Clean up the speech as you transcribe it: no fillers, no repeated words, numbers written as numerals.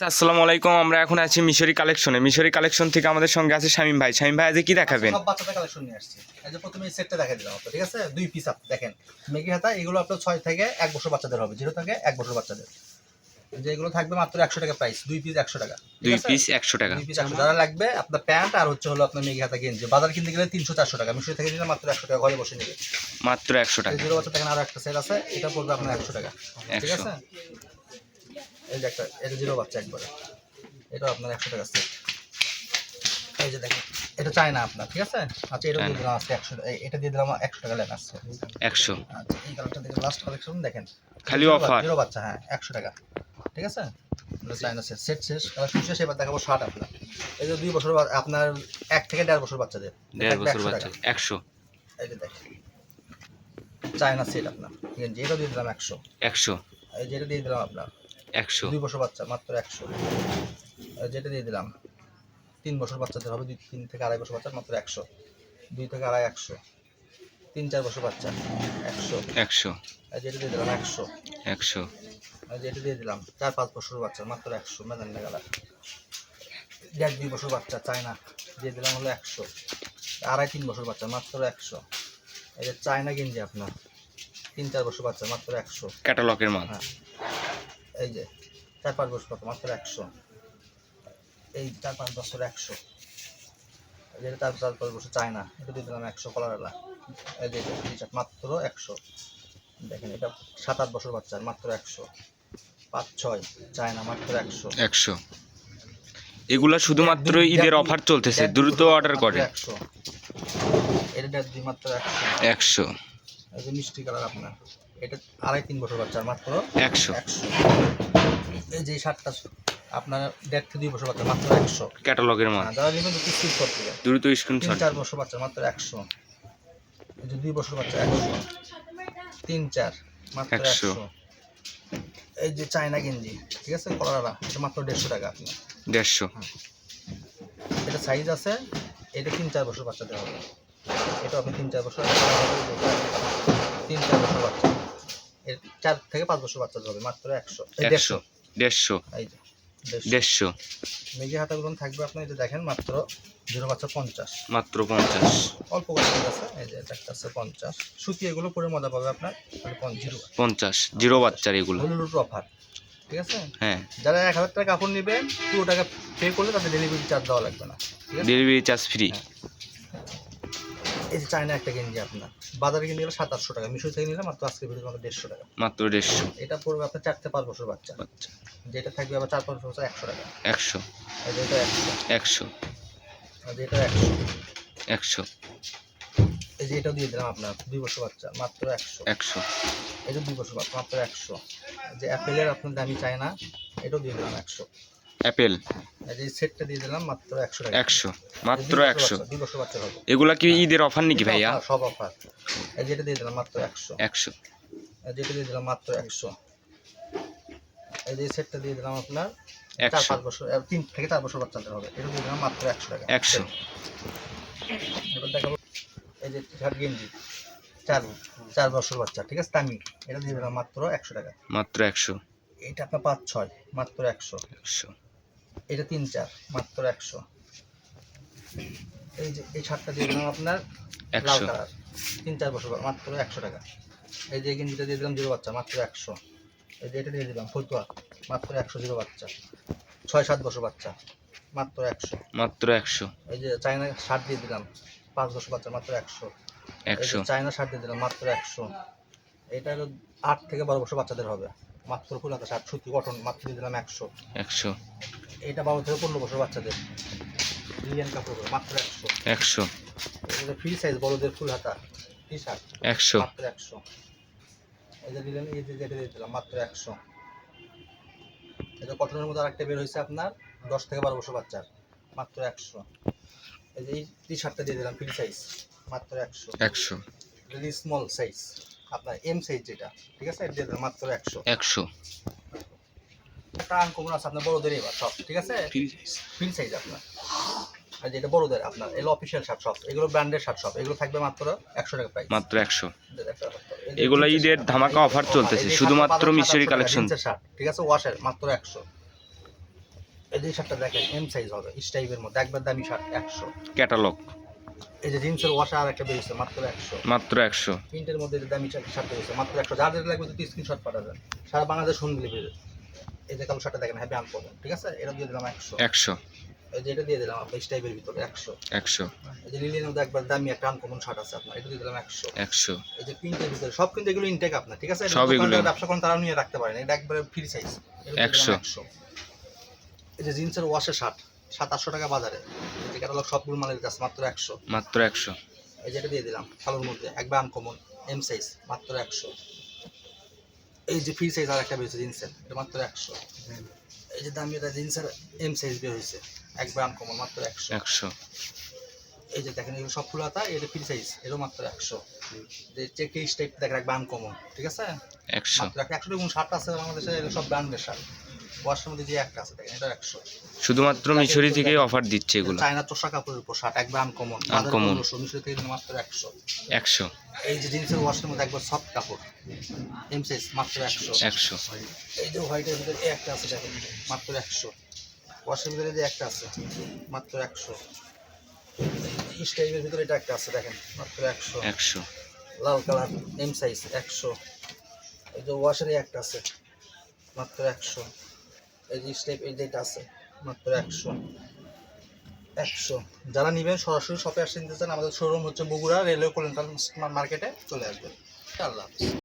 আসসালামু আলাইকুম। আমরা এখন আছি মিশরি কালেকশনে। মিশরি কালেকশন থেকে আমাদের সঙ্গে আছে শামীম ভাই। শামীম ভাই আজ কি দেখাবেন? সব বাচ্চাদের কালেকশন নিয়ে আসছি। এই যে প্রথমে এই সেটটা দেখাই দিলাম আপনাদের, ঠিক আছে? দুই পিস আপনি দেখেন। মেগি হাতা এগুলো আপনার 6 থেকে 1 বছর বাচ্চাদের হবে, 0 থেকে 1 বছর বাচ্চাদের। যে এগুলো থাকবে মাত্র 100 টাকা প্রাইস, দুই পিস 100 টাকা। দুই পিস 100 টাকা। দুই পিস 100 যারা লাগবে আপনার প্যান্ট আর হচ্ছে হলো আপনার মেগি হাতা গেঞ্জি। বাজার কিনতে গেলে 300-400 টাকা, মিশরি থেকে নিলে মাত্র 100 টাকা, ঘরে বসে নিবে। মাত্র 100 টাকা। এই 0 বাচ্চা দেখেন আরো একটা সেট আছে, এটা পড়বে আপনার 100 টাকা। ঠিক আছে? এই যে একটা, এটা 0 বাচ্চা একবারে। এটা আপনার 100 টাকা সেট। এই যে দেখেন, এটা চাই না আপনার, ঠিক আছে? আচ্ছা, এটা দিয়ে দিলাম আজকে 100, এটা দিয়ে দিলাম 100 টাকা লেন আসছে 100। আচ্ছা, এই কালারটা দেখেন, লাস্ট কালেকশন দেখেন, খালি অফার 0 বাচ্চা, হ্যাঁ 100 টাকা। ঠিক আছে? এটা চাইনা সেট শেষ, কালেকশন শেষ। এবার দেখাবো শার্ট আপনার। এই যে 2 বছর আপনার 1 থেকে 1.5 বছর বাচ্চাদের, 1.5 বছর বাচ্চা 100। এই যে দেখেন চাইনা সেট আপনার, গেঞ্জি এটা দিয়ে দিলাম 100। 100। এই যে এটা দিয়ে দিলাম আপনার 100। 2 বছর বাচ্চা মাত্র 100। এই যেটা দিয়ে দিলাম 3 বছর বাচ্চাদের হবে, 3 থেকে 2.5 বছর বাচ্চা মাত্র 100। 2 থেকে 2.5 100। 3-4 বছর বাচ্চা 100। 100। এই যেটা দিয়ে দিলাম 100। 100। এই যেটা দিয়ে দিলাম 4-5 বছর বাচ্চা মাত্র 100। মেদান লাগালা 1.5-2 বছর বাচ্চা চায়না দিয়ে দিলাম হলো 100। 2.5-3 বছর বাচ্চা মাত্র 100। এই যে চায়না গেঞ্জি আপনার 3-4 বছর বাচ্চা মাত্র 100। ক্যাটালগের মাল। হ্যাঁ, এই যে 4-5 বছর বাচ্চা মাত্র 100। এই 4-5 বছর 100। যেটা 4-5 বছর চায়না, এটা দিয়ে দিলাম 100 কলারওয়ালা। এই যে এটা টি-শার্ট মাত্র 100। দেখেন এটা 7-8 বছর বাচ্চার মাত্র 100। 5-6 চায়না মাত্র 100। 100। এগুলা শুধুমাত্র ঈদের অফার চলতেছে, দ্রুত অর্ডার করে। 100। এটা 1.5-2 মাত্র 100। 100। এই যে মিষ্টি কালার আপনার, এটা 2.5-3 বছর বাচ্চার মাত্র 100। 100। এই যে শার্টটা আপনার 1.5 থেকে 2 বছর বাচ্চা মাত্র 100। ক্যাটালগের মাল। যারা নেবেন একটু স্কিপ করতে হবে। দ্রুত স্ক্রিনশট। 3-4 বছর বাচ্চা মাত্র 100। এই যে 2 বছর বাচ্চা 100। 3-4 মাত্র 100। এই যে চায়না গেঞ্জি, ঠিক আছে, কলারা, এটা মাত্র 150 টাকা আপনার। 150। এটা সাইজ আছে, এটা 3-4 বছর বাচ্চাদের হবে। এটা আপনি 3-4 বছর, 3-4 বছর বাচ্চা, এর 4 থেকে 5 বছর বাচ্চাদের হবে মাত্র 100। 150। 150। এই যে 150। মেজি হাতাগুলো থাকবে আপনার, এই যে দেখেন মাত্র 0 বাচ্চা 50। মাত্র 50। অল্প বাচ্চা আছে, এই যে একটা আছে 50। সুতি এগুলো পরে মজা পাবে আপনার 50। 0 বাচ্চার এগুলো হলুদ অফার। ঠিক আছে? হ্যাঁ। যারা 1000 টাকা কাপড় নেবে, পুরো টাকা পে করলে তাদের ডেলিভারি চার্জ দেওয়া লাগবে না। ঠিক আছে? Delivery charge free. এই যে চায়না একটা গেঞ্জি আপনার, বাজারে কিনতে গেলে 700-800 টাকা, মিশো থেকে নিলে মাত্র আজকে ভিডিও মাত্র 150 টাকা। মাত্র 150। এটা পড়বে আপনার 4 থেকে 5 বছর বাচ্চা। যেটা থাকবে আবার 4-5 বছর 100 টাকা। 100। এই যে এটা 100। 100। আর যেটা 100। 100। এই যে এটা দিয়ে দিলাম আপনার 2 বছর বাচ্চা মাত্র 100। 100। এটা 2 বছর বাচ্চা মাত্র 100। যে অ্যাপেলের আপনার দামি চায়না, এটাও দিয়ে দিলাম 100। অ্যাপেল এই যে সেটটা দিয়ে দিলাম মাত্র 100 টাকা। 100। মাত্র 100। 2 বছর বাচ্চা হবে। এগুলা কি ঈদের অফার নাকি ভাইয়া? সব অফার। এই যেটা দিয়ে দিলাম মাত্র 100। 100। এই যেটা দিয়ে দিলাম মাত্র 100। এই যে সেটটা দিয়ে দিলাম আপনার 100। 4-5 বছর, 3 থেকে 4 বছর বাচ্চাদের হবে, এটা দিয়ে দিলাম মাত্র 100 টাকা। 100। এবার দেখাবো এই যে শার্ট গেঞ্জি 4 বছর বাচ্চা, ঠিক আছে, তামি, এটা দিয়ে দিলাম মাত্র 100 টাকা। মাত্র 100। এটা আপনার 5-6 মাত্র 100। 100। এটা 3-4 মাত্র 100। এই যে এই শার্টটা দিয়ে দিলাম আপনার লাল 100। কালার, 3-4 বছর মাত্র 100 টাকা। এই যে গেঞ্জিটা দিয়ে দিলাম 0 বাচ্চা মাত্র 100। এই যে এটা দিয়ে দিলাম ফতুয়া মাত্র 100, 0 বাচ্চা 6-7 বছর বাচ্চা মাত্র 100। মাত্র 100। এই যে চায়না শার্ট দিয়ে দিলাম 5 বছর বাচ্চা মাত্র 100। 100। চায়না শার্ট দিয়ে দিলাম মাত্র 100। এটা 8 থেকে 12 বছর বাচ্চাদের হবে, মাত্র ফুল হাতা শার্ট, সুতি কটন, মাত্র দিয়ে দিলাম 100। 100। এটা 12 থেকে 15 বছর বাচ্চাদের লিলিয়ান কাপড়, মাত্র 100। 100। এটা ফ্রি সাইজ বড়দের ফুল হাতা টি শার্ট 100। মাত্র 100। এই যে দিলেন, এই যে যেটা দিয়ে দিলাম মাত্র 100। এটা কটনের মধ্যে আরেকটা বের হয়েছে আপনার 10 থেকে 12 বছর বাচ্চার, মাত্র 100। এই যে এই টি শার্টটা দিয়ে দিলাম ফ্রি সাইজ মাত্র 100। 100। যদি স্মল সাইজ আপনার এম সাইজ যেটা, ঠিক আছে, এটা দিয়ে দিলাম মাত্র 100। 100। একটা আনকমন আছে আপনার বড়দের, এবার সব ঠিক আছে, ফ্রি সাইজ আপনার। আর যেটা বড়দের আপনার এগুলো অফিসিয়াল শার্ট সব, এগুলো ব্র্যান্ডের শার্ট সব, এগুলো থাকবে মাত্র 100 টাকা প্রাইস। মাত্র 100। এগুলা ঈদের ধামাকা অফার চলতেছে শুধুমাত্র মিশরি কালেকশন। শার্ট, ঠিক আছে, ওয়াশের মাত্র 100। এই যে শার্টটা দেখেন এম সাইজ হবে স্টাইপের মধ্যে একবার দামি শার্ট 100। ক্যাটালগ এই যে জিন্সের ওয়াশার আর একটা বেরিয়েছে মাত্র 100। মাত্র 100। প্রিন্টের মধ্যে যে দামি শার্ট বেরিয়েছে মাত্র 100। যার যেটা লাগবে যদি স্ক্রিনশট পাঠাবেন, সারা বাংলাদেশ হোম ডেলিভারি। এই যে কালো শার্টটা দেখেন হ্যাপি আনকমন, ঠিক আছে, এটা দিয়ে দিলাম 100। 100। এই যে এটা দিয়ে দিলাম আপনার স্টাইপের ভিতরে 100। 100। এই যে লিলিয়ানের মধ্যে একবার দামি একটা আনকমন শার্ট আছে আপনার, এটা দিয়ে দিলাম 100। 100। এই যে প্রিন্টের ভিতরে সব কিন্তু এগুলো ইনটেক আপনার, ঠিক আছে, সব এগুলো যারা ব্যবসা করেন তারাও নিয়ে রাখতে পারেন, এটা একবারে ফ্রি সাইজ। 100। 100। এই যে জিন্সের ওয়াশের শার্ট 700 টাকা বাজারে, এই যে ক্যাটালগ সবগুলো মালের কাছে মাত্র 100। মাত্র 100। এই যে এটা দিয়ে দিলাম কালোর মধ্যে একবার আনকমন এম সাইজ মাত্র 100। এই যে ফ্রি সাইজ আর একটা বেরিয়েছে জিন্সের, এটা মাত্র 100। এই যে দামি এটা জিন্সের এম সাইজ বের হয়েছে একবার আনকমন মাত্র 100। 100। এই যে দেখেন এগুলো সব ফুল হাতা, এটা ফ্রি সাইজ, এটাও মাত্র 100। যে চেক স্টাইপ দেখেন একবার আনকমন, ঠিক আছে, 100। মাত্র 100 টাকা। শার্ট আছে বাংলাদেশে এগুলো সব ব্র্যান্ডের শার্ট। ওয়াশের মধ্যে যে একটা আছে দেখেন এটা 100। শুধুমাত্র মিশরি থেকে অফার দিচ্ছে এগুলো। চায়না তোষা কাপড়ের উপর শার্ট একবার আনকমন, আনকমন। মিশরি থেকে দিন মাত্র 100। 100। এই যে জিন্সের ওয়াশের মধ্যে একবার সফট কাপড় এম সাইজ মাত্র 100। 100। এই যে হোয়াইটের ভিতরে এই একটা আছে দেখেন মাত্র 100। ওয়াশের ভিতরে যে একটা আছে মাত্র 100। স্টাইলের ভিতরে এটা একটা আছে দেখেন মাত্র 100। 100। লাল কালার এম সাইজ 100। এই যে ওয়াশের একটা আছে মাত্র 100। এই যে স্টাইপ এই যেটা আছে মাত্র 100। 100। যারা নেবেন সরাসরি শপে আসতে নিতে চান, আমাদের শোরুম হচ্ছে বগুড়া রেলওয়ে কল্যাণ মার্কেটে চলে আসবেন। আল্লাহ হাফেজ।